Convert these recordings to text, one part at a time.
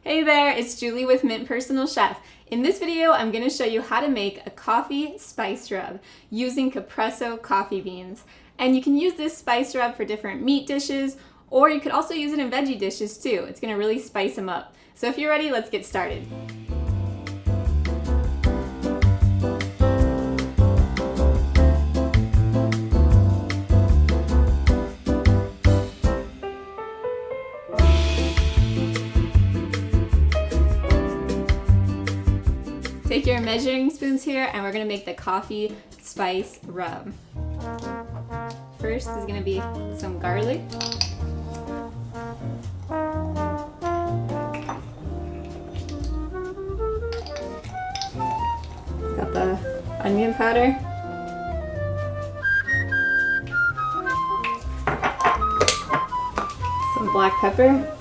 Hey there, it's Julie with Mint Personal Chef. In this video, I'm going to show you how to make a coffee spice rub using Capresso coffee beans. And you can use this spice rub for different meat dishes, or you could also use it in veggie dishes too. It's going to really spice them up. So if you're ready, let's get started. Take your measuring spoons here and we're going to make the coffee spice rub. First is going to be some garlic. Got the onion powder. Some black pepper.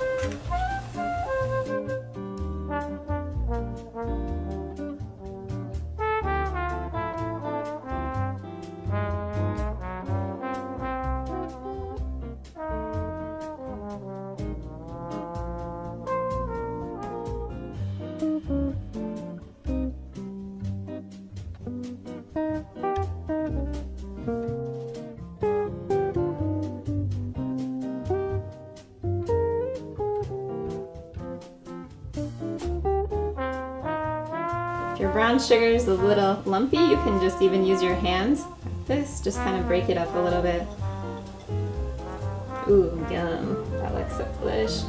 If your brown sugar is a little lumpy, you can just even use your hands like this, just kind of break it up a little bit. Ooh, yum, that looks so delish.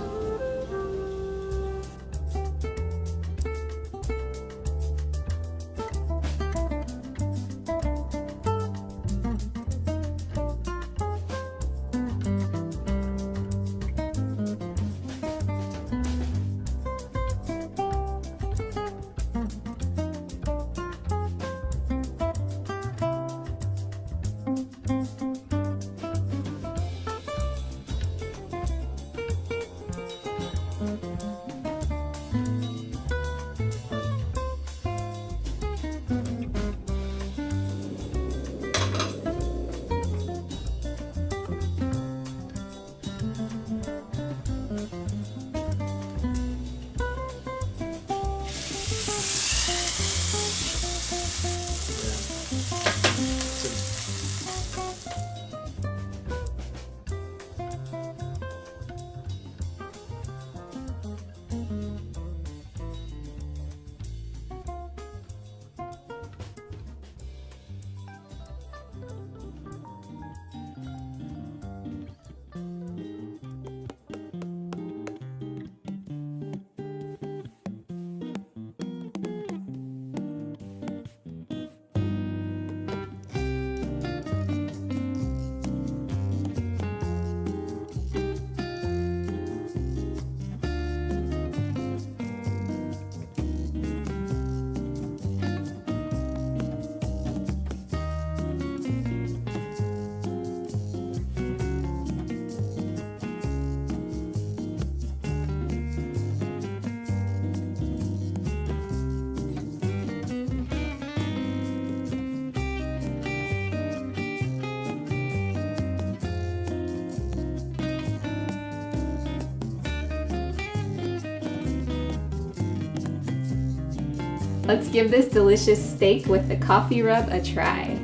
Let's give this delicious steak with the coffee rub a try.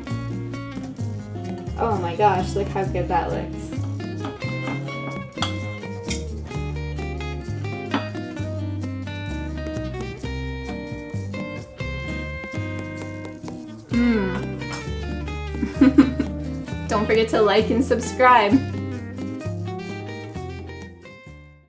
Oh my gosh, look how good that looks. Don't forget to like and subscribe.